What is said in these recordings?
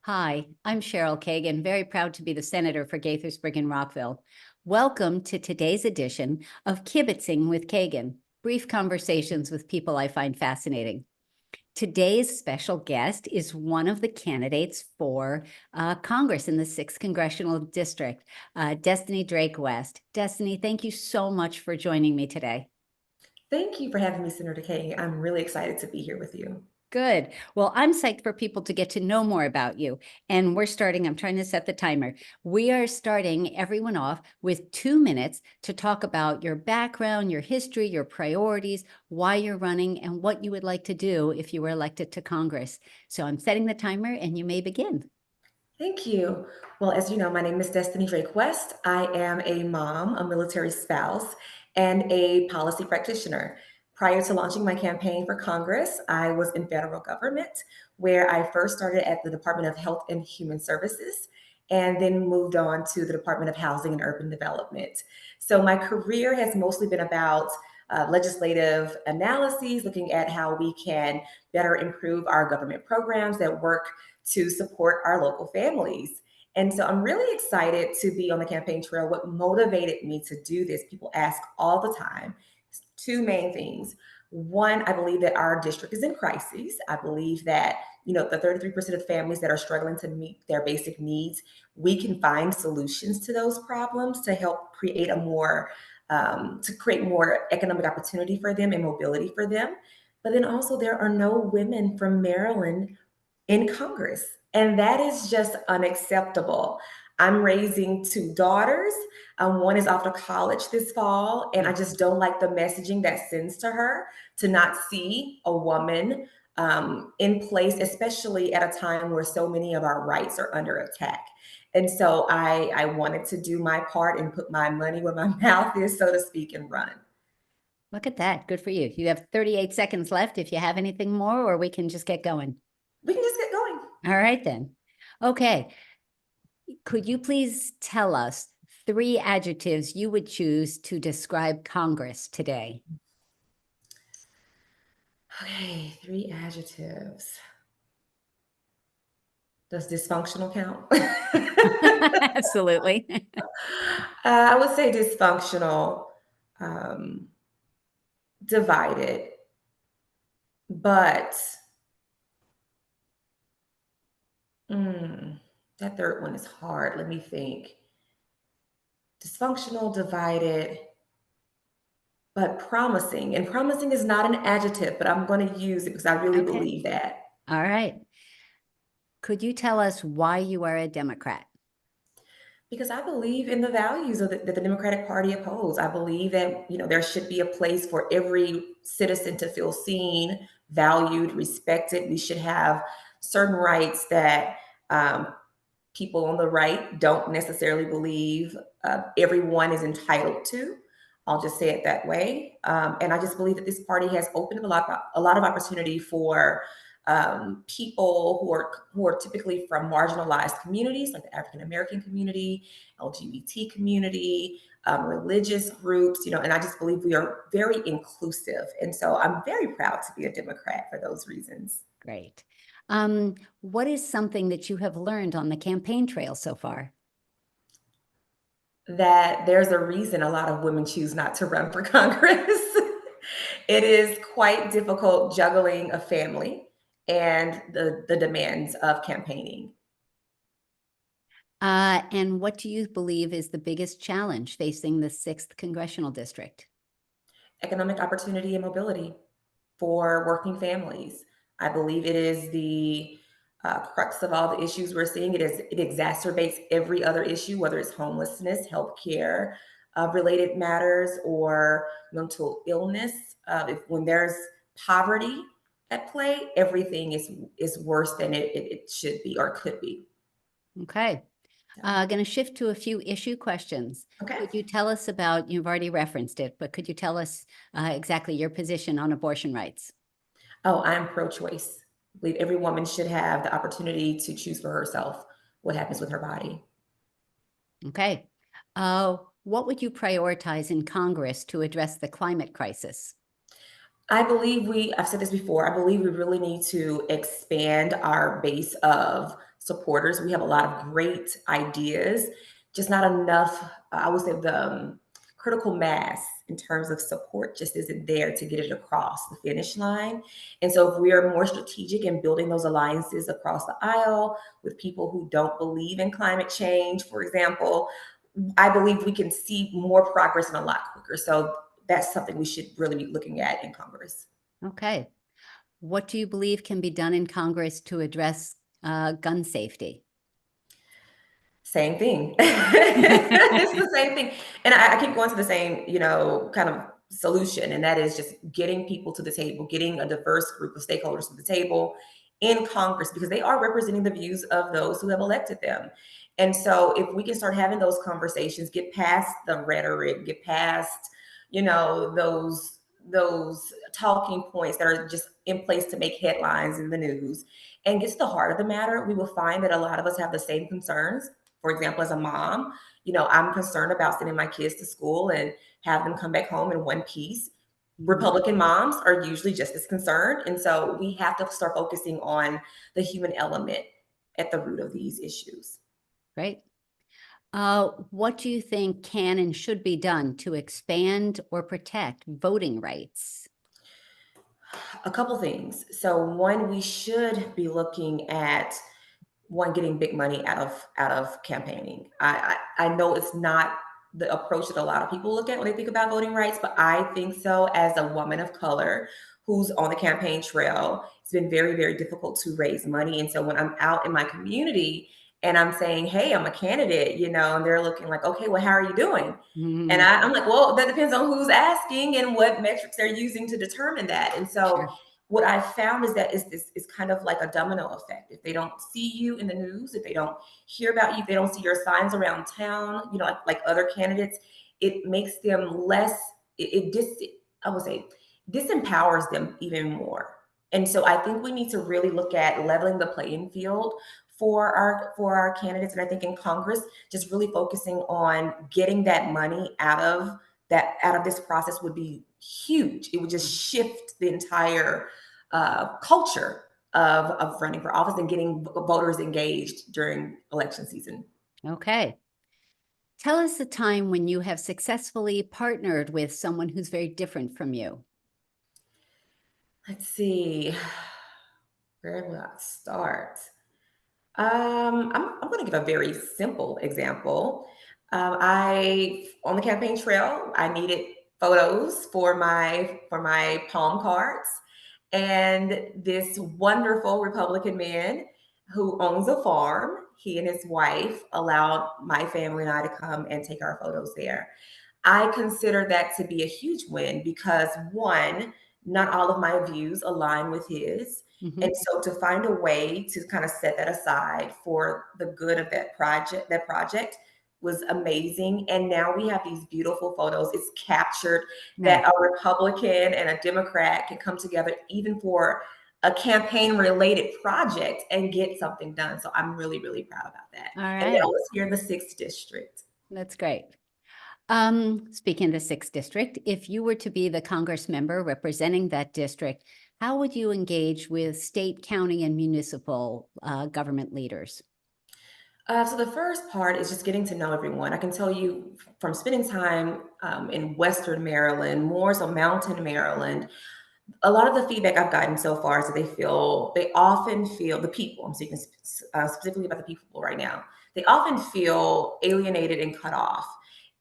Hi, I'm Cheryl Kagan, very proud to be the Senator for Gaithersburg and Rockville. Welcome to today's edition of Kibbitzing with Kagan, brief conversations with people I find fascinating. Today's special guest is one of the candidates for Congress in the 6th Congressional District, Destiny Drake West. Destiny, thank you so much for joining me today. Thank you for having me, Senator Kay. I'm really excited to be here with you. Good. Well, I'm psyched for people to get to know more about you. And I'm trying to set the timer. We are starting everyone off with 2 minutes to talk about your background, your history, your priorities, why you're running, and what you would like to do if you were elected to Congress. So I'm setting the timer and you may begin. Thank you. Well, as you know, my name is Destiny Drake West. I am a mom, a military spouse, and a policy practitioner. Prior to launching my campaign for Congress, I was in federal government, where I first started at the Department of Health and Human Services and then moved on to the Department of Housing and Urban Development. So my career has mostly been about legislative analyses, looking at how we can better improve our government programs that work to support our local families. And so I'm really excited to be on the campaign trail. What motivated me to do this, people ask all the time, two main things. One, I believe that our district is in crisis. I believe that, the 33% of families that are struggling to meet their basic needs, we can find solutions to those problems to help create to create more economic opportunity for them and mobility for them. But then also, there are no women from Maryland in Congress. And that is just unacceptable. I'm raising two daughters. One is off to college this fall, and I just don't like the messaging that sends to her to not see a woman in place, especially at a time where so many of our rights are under attack. And so I wanted to do my part and put my money where my mouth is, so to speak, and run. Look at that. Good for you. You have 38 seconds left if you have anything more, or we can just get going. We can just get going. All right, then. Okay. Could you please tell us 3 adjectives you would choose to describe Congress today? Okay, 3 adjectives. Does dysfunctional count? Absolutely. I would say dysfunctional, um, divided, but mm, that third one is hard. Let me think. Dysfunctional, divided, but promising. And promising is not an adjective, but I'm going to use it because I really Okay. believe that. All right. Could you tell us why you are a Democrat? Because I believe in the values that the Democratic Party upholds. I believe that there should be a place for every citizen to feel seen, valued, respected. We should have certain rights that people on the right don't necessarily believe everyone is entitled to. I'll just say it that way. And I just believe that this party has opened a lot of opportunity for people who are typically from marginalized communities, like the African American community, LGBT community, religious groups. And I just believe we are very inclusive. And so I'm very proud to be a Democrat for those reasons. Great. What is something that you have learned on the campaign trail so far? That there's a reason a lot of women choose not to run for Congress. It is quite difficult juggling a family and the demands of campaigning. And what do you believe is the biggest challenge facing the 6th Congressional District? Economic opportunity and mobility for working families. I believe it is the crux of all the issues we're seeing. It exacerbates every other issue, whether it's homelessness, healthcare related matters, or mental illness. When there's poverty at play, everything is worse than it should be or could be. Okay. Yeah. Going to shift to a few issue questions. Okay. Could you tell us about, you've already referenced it, but could you tell us exactly your position on abortion rights? Oh, I'm pro-choice. I believe every woman should have the opportunity to choose for herself what happens with her body. Okay. What would you prioritize in Congress to address the climate crisis? I've said this before, I believe we really need to expand our base of supporters. We have a lot of great ideas, just not enough. I would say the critical mass in terms of support just isn't there to get it across the finish line. And so, if we are more strategic in building those alliances across the aisle with people who don't believe in climate change, for example, I believe we can see more progress and a lot quicker. So, that's something we should really be looking at in Congress. Okay. What do you believe can be done in Congress to address gun safety? Same thing. It's the same thing. And I keep going to the same, kind of solution. And that is just getting people to the table, getting a diverse group of stakeholders to the table in Congress, because they are representing the views of those who have elected them. And so if we can start having those conversations, get past the rhetoric, get past, those talking points that are just in place to make headlines in the news, and get to the heart of the matter, we will find that a lot of us have the same concerns. For example, as a mom, I'm concerned about sending my kids to school and have them come back home in one piece. Mhm. Republican moms are usually just as concerned. And so we have to start focusing on the human element at the root of these issues. Great. What do you think can and should be done to expand or protect voting rights? A couple things. So one, we should be looking at one, getting big money out of campaigning. I know it's not the approach that a lot of people look at when they think about voting rights, but I think so. As a woman of color who's on the campaign trail, it's been very, very difficult to raise money. And so when I'm out in my community and I'm saying, "Hey, I'm a candidate," and they're looking like, "Okay, well, how are you doing?" And Mhm. I'm like, "Well, that depends on who's asking and what metrics they're using to determine that." And so Sure. what I've found is that this is kind of like a domino effect. If they don't see you in the news, if they don't hear about you, if they don't see your signs around town, like other candidates, it makes them less. I would say disempowers them even more. And so I think we need to really look at leveling the playing field for our candidates. And I think in Congress, just really focusing on getting that money out of this process would be huge. It would just shift the entire culture of running for office and getting voters engaged during election season. Okay. Tell us a time when you have successfully partnered with someone who's very different from you. Let's see, where will I start? I'm going to give a very simple example. I on the campaign trail, I needed photos for my palm cards, and this wonderful Republican man who owns a farm, he and his wife allowed my family and I to come and take our photos there. I consider that to be a huge win because one, not all of my views align with his. Mhm. And so to find a way to kind of set that aside for the good of that project was amazing. And now we have these beautiful photos. It's captured Nice. that a Republican and a Democrat can come together even for a campaign related project and get something done. So I'm really, really proud about that. All And that right. was here in the 6th district. That's great. Speaking of the 6th district, if you were to be the Congress member representing that district, how would you engage with state, county, and municipal government leaders? So the first part is just getting to know everyone. I can tell you from spending time in Western Maryland, more so Mountain Maryland, a lot of the feedback I've gotten so far is that they often feel, the people, I'm speaking specifically about the people right now, they often feel alienated and cut off.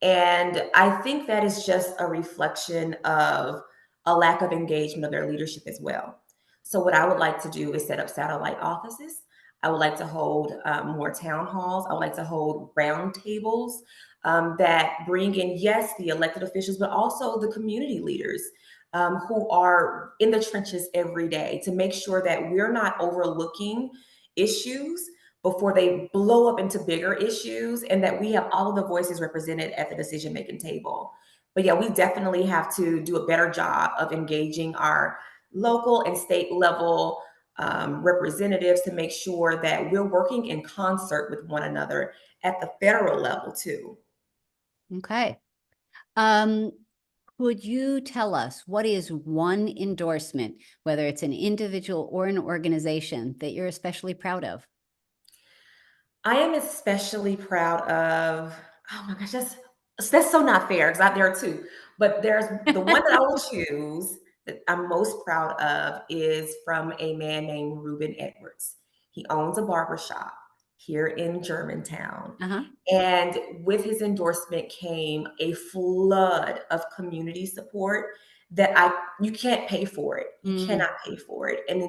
And I think that is just a reflection of a lack of engagement of their leadership as well. So, what I would like to do is set up satellite offices. I would like to hold more town halls. I would like to hold round tables that bring in, yes, the elected officials, but also the community leaders who are in the trenches every day to make sure that we're not overlooking issues before they blow up into bigger issues, and that we have all of the voices represented at the decision making table. But yeah, we definitely have to do a better job of engaging our local and state level representatives to make sure that we're working in concert with one another at the federal level too. Okay. Um, could you tell us what is one endorsement, whether it's an individual or an organization, that you're especially proud of? I am especially proud of, oh my gosh, that's so not fair because there are two. But there's the one that I will choose that I'm most proud of is from a man named Ruben Edwards. He owns a barbershop here in Germantown. Uh-huh. And with his endorsement came a flood of community support that I you can't pay for it. You Mm, cannot pay for it. And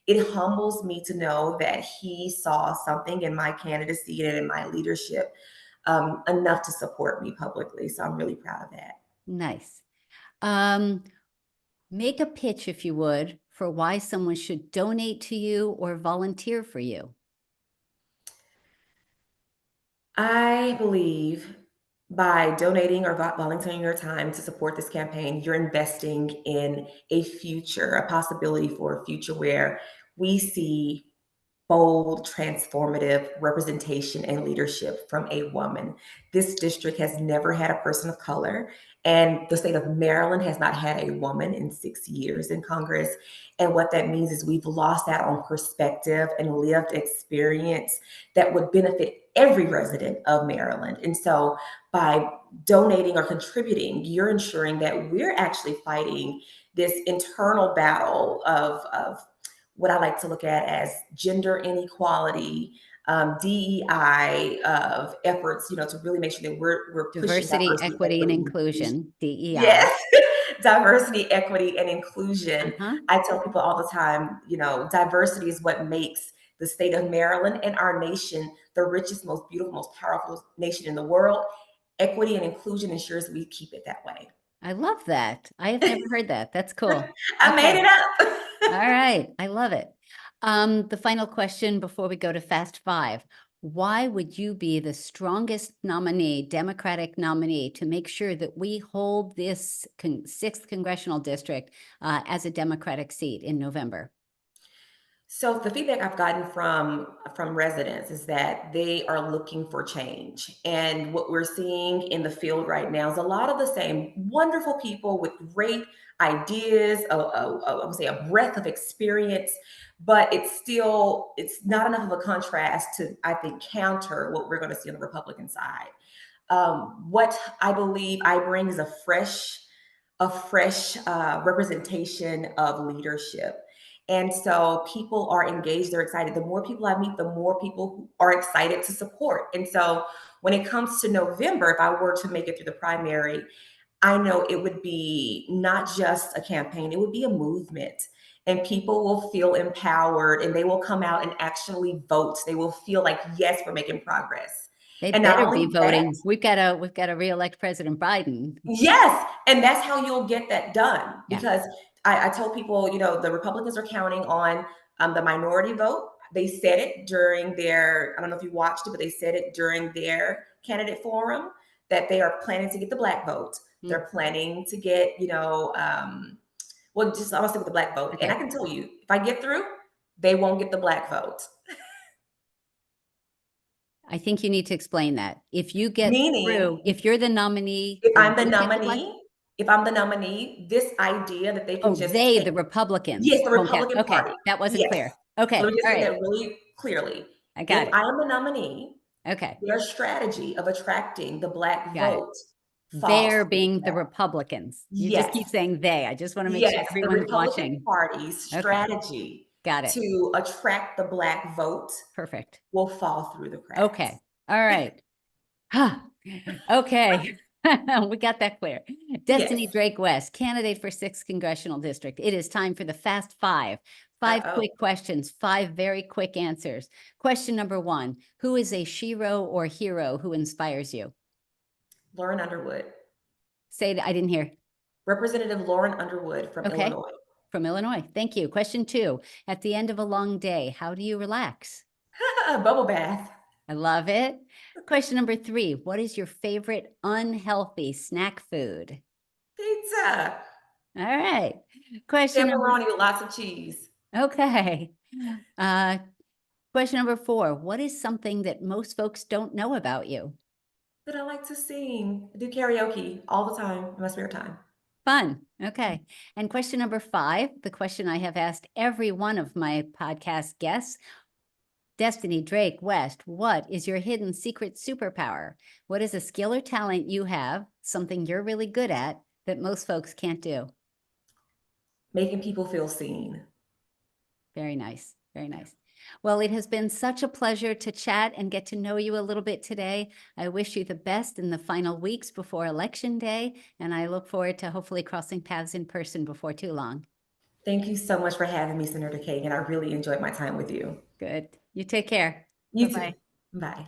it humbles me to know that he saw something in my candidacy and in my leadership enough to support me publicly. So I'm really proud of that. nice. Um, Make a pitch, if you would, for why someone should donate to you or volunteer for you. I believe by donating or volunteering your time to support this campaign, you're investing in a future, a possibility for a future where we see bold, transformative representation and leadership from a woman. This district has never had a person of color, and the state of Maryland has not had a woman in 6 years in Congress. And what that means is we've lost out on perspective and lived experience that would benefit every resident of Maryland. And so by donating or contributing, you're ensuring that we're actually fighting this internal battle of what I like to look at as gender inequality, DEI of efforts, to really make sure that we're pushing Diversity, diversity, equity, and equity, and inclusion. inclusion, DEI. Yes, diversity, equity, and inclusion. Uh-huh. I tell people all the time, diversity is what makes the state of Maryland and our nation the richest, most beautiful, most powerful nation in the world. Equity and inclusion ensures we keep it that way. I love that. I have never heard that. That's cool. I made Okay. it up. All right. I love it. The final question before we go to Fast Five. Why would you be the strongest nominee, Democratic nominee, to make sure that we hold this 6th congressional district as a Democratic seat in November? So the feedback I've gotten from residents is that they are looking for change. And what we're seeing in the field right now is a lot of the same wonderful people with great ideas, I would say a breadth of experience, but it's not enough of a contrast to, I think, counter what we're going to see on the Republican side. What I believe I bring is a fresh representation of leadership. And so people are engaged, they're excited. The more people I meet, the more people who are excited to support. And so when it comes to November, if I were to make it through the primary, I know it would be not just a campaign, it would be a movement. And people will feel empowered and they will come out and actually vote. They will feel like, yes, we're making progress. They And not better only be that, voting. We've got to reelect President Biden. yes, and that's how you'll get that done. Yeah. Because I told people, the Republicans are counting on the minority vote. They said it during their, I don't know if you watched it, but they said it during their candidate forum that they are planning to get the black vote. Mm. They're planning to get, well, just I want to say with the black vote. And Okay. I can tell you, if I get through, they won't get the black vote. I think you need to explain that. If you get through, Meaning, if you're the nominee, if they I'm the won't get the black. nominee, if I'm the nominee, this idea that they can Oh, just they, take. the Republicans, Yes, the won't get. Republican Okay, Party. that wasn't Yes. clear. So Okay, let me just all say right, that really clearly. I got If it. I am the nominee, Okay, their strategy of attracting the black got it. vote falls They're through the being the cracks. Republicans. You just keep Yes. saying they. I just want to make sure Yes, the everyone's Republican watching. Party's Okay, strategy got it. to attract the black vote Perfect. will fall through the cracks. Okay, all right. Huh. Okay. We got that clear. Destiny Yes. Drake West, candidate for 6th congressional district. It is time for the Fast Five. Five Uh-oh. quick questions, 5 very quick answers. Question number 1, who is a shero or hero who inspires you? Lauren Underwood. Say it, I didn't hear. Representative Lauren Underwood from Okay, Illinois. from Illinois. Thank you. Question 2, at the end of a long day, how do you relax? Bubble bath. I love it. Question number 3, what is your favorite unhealthy snack food? Pizza. All right. Question number, Pepperoni with lots of cheese. okay. Uh, question number 4, what is something that most folks don't know about you? That I like to sing. I do karaoke all the time in my spare time. Fun. Okay. And question number 5, the question I have asked every one of my podcast guests, Destiny Drake West, what is your hidden secret superpower? What is a skill or talent you have, something you're really good at that most folks can't do? Making people feel seen. Very nice. Very nice. Well, it has been such a pleasure to chat and get to know you a little bit today. I wish you the best in the final weeks before Election Day, and I look forward to hopefully crossing paths in person before too long. Thank you so much for having me, Senator Kagan. I really enjoyed my time with you. Good. You take care. You too. Bye-bye. Bye.